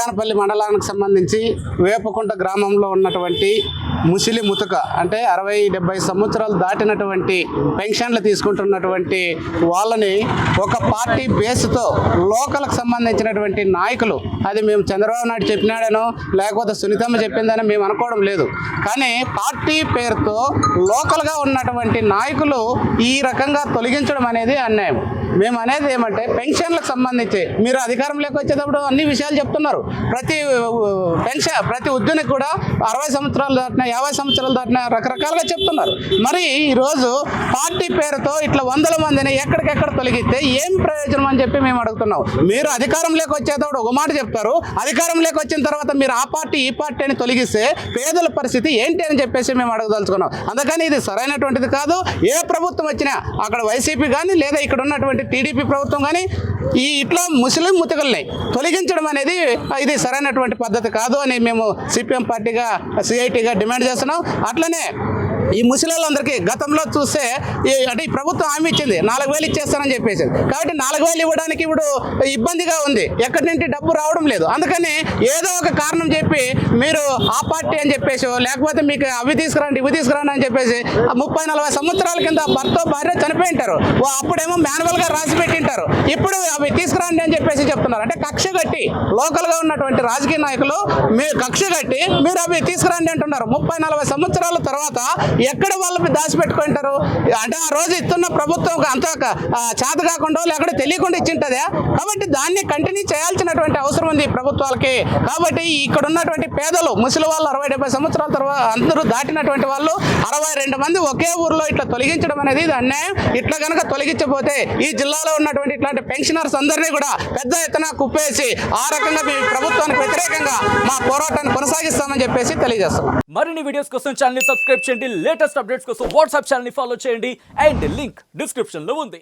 బనగానపల్లి మండలానికి సంబంధించి వేపకుంట గ్రామంలో ఉన్నటువంటి ముసిలి ముతుక అంటే 60-70 సంవత్సరాలు దాటినటువంటి పెన్షన్లు తీసుకుంటున్నటువంటి వాళ్ళని ఒక పార్టీ బేస్తో లోకల్కి సంబంధించినటువంటి నాయకులు, అది మేము చంద్రబాబు నాయుడు చెప్పినాడనో లేకపోతే సునీతమ్మ చెప్పిందని మేము అనుకోవడం లేదు, కానీ పార్టీ పేరుతో లోకల్గా ఉన్నటువంటి నాయకులు ఈ రకంగా తొలగించడం అనేది అన్యాయం. మేము అనేది ఏమంటే పెన్షన్లకు సంబంధించి మీరు అధికారంలోకి వచ్చేటప్పుడు అన్ని విషయాలు చెప్తున్నారు. ప్రతి ఉద్యోగికి కూడా 60 సంవత్సరాలు దాటినా 50 సంవత్సరాలు దాటినా రకరకాలుగా చెప్తున్నారు. మరి ఈరోజు పార్టీ పేరుతో ఇట్లా వందల మందిని ఎక్కడికెక్కడ తొలగిస్తే ఏం ప్రయోజనం అని చెప్పి మేము అడుగుతున్నాం. మీరు అధికారంలోకి వచ్చేటప్పుడు ఒక మాట చెప్తారు, అధికారంలోకి వచ్చిన తర్వాత మీరు ఆ పార్టీ ఈ పార్టీ అని తొలగిస్తే పేదల పరిస్థితి ఏంటి అని చెప్పేసి మేము అడగదలుచుకున్నాం. అందుకని ఇది సరైనటువంటిది కాదు. ఏ ప్రభుత్వం వచ్చినా అక్కడ వైసీపీ కానీ లేదా ఇక్కడ ఉన్నటువంటి టీడీపీ ప్రభుత్వం కానీ ఇట్లా ముస్లిం ముతకల్ని తొలగించడం అనేది ఇది సరైనటువంటి పద్ధతి కాదు అని మేము సిపిఎం పార్టీగా సిఐటిగా డిమాండ్ చేస్తున్నాం. అట్లనే ఈ ముసలిళ్ళందరికీ గతంలో చూస్తే అంటే ఈ ప్రభుత్వం హామీ ఇచ్చింది 4,000 ఇచ్చేస్తానని చెప్పేసి, కాబట్టి 4,000 ఇవ్వడానికి ఇప్పుడు ఇబ్బందిగా ఉంది, ఎక్కడి నుండి డబ్బు రావడం లేదు. అందుకని ఏదో ఒక కారణం చెప్పి మీరు ఆ పార్టీ అని చెప్పేసి లేకపోతే మీకు అవి తీసుకురండి ఇవి తీసుకురండి అని చెప్పేసి 30-40 సంవత్సరాల కింద భర్త భార్య చనిపోయింటారు, అప్పుడేమో మాన్యువల్గా రాసి పెట్టింటారు, ఇప్పుడు అవి తీసుకురండి అని చెప్పేసి చెప్తున్నారు. అంటే కక్ష కట్టి లోకల్గా ఉన్నటువంటి రాజకీయ నాయకులు మీరు కక్ష కట్టి మీరు అవి తీసుకురండి అంటున్నారు. 30-40 సంవత్సరాల తర్వాత ఎక్కడ వాళ్ళని దాచిపెట్టుకుంటారు? అంటే ఆ రోజు ఇస్తున్న ప్రభుత్వం అంత చేత కాకుండా లేకపోతే తెలియకుండా ఇచ్చింటదే. కాబట్టి దాన్ని కంటిన్యూ చేయాల్సినటువంటి అవసరం ఉంది ప్రభుత్వాలకి. కాబట్టి ఇక్కడ ఉన్నటువంటి పేదలు ముసలి వాళ్ళు 60-70 సంవత్సరాల తర్వాత అందరూ దాటినటువంటి వాళ్ళు 62 మంది ఒకే ఊర్లో ఇట్లా తొలగించడం అనేది ఇది అన్యాయం. ఇట్లా కనుక తొలగించకపోతే ఈ జిల్లాలో ఉన్నటువంటి ఇట్లాంటి పెన్షనర్స్ అందరినీ కూడా పెద్ద ఎత్తున కుప్పేసి ఆ రకంగా మీ ప్రభుత్వానికి వ్యతిరేకంగా మా పోరాటాన్ని కొనసాగిస్తామని చెప్పేసి తెలియజేస్తున్నాం. మరిన్ని వీడియోస్ కోసం ఛానల్ ని సబ్స్క్రైబ్ చేయండి, లేటెస్ట్ అప్డేట్స్ కోసం వాట్సాప్ ఛానల్ ని ఫాలో చేయండి అండ్ లింక్ డిస్క్రిప్షన్ లో ఉంది.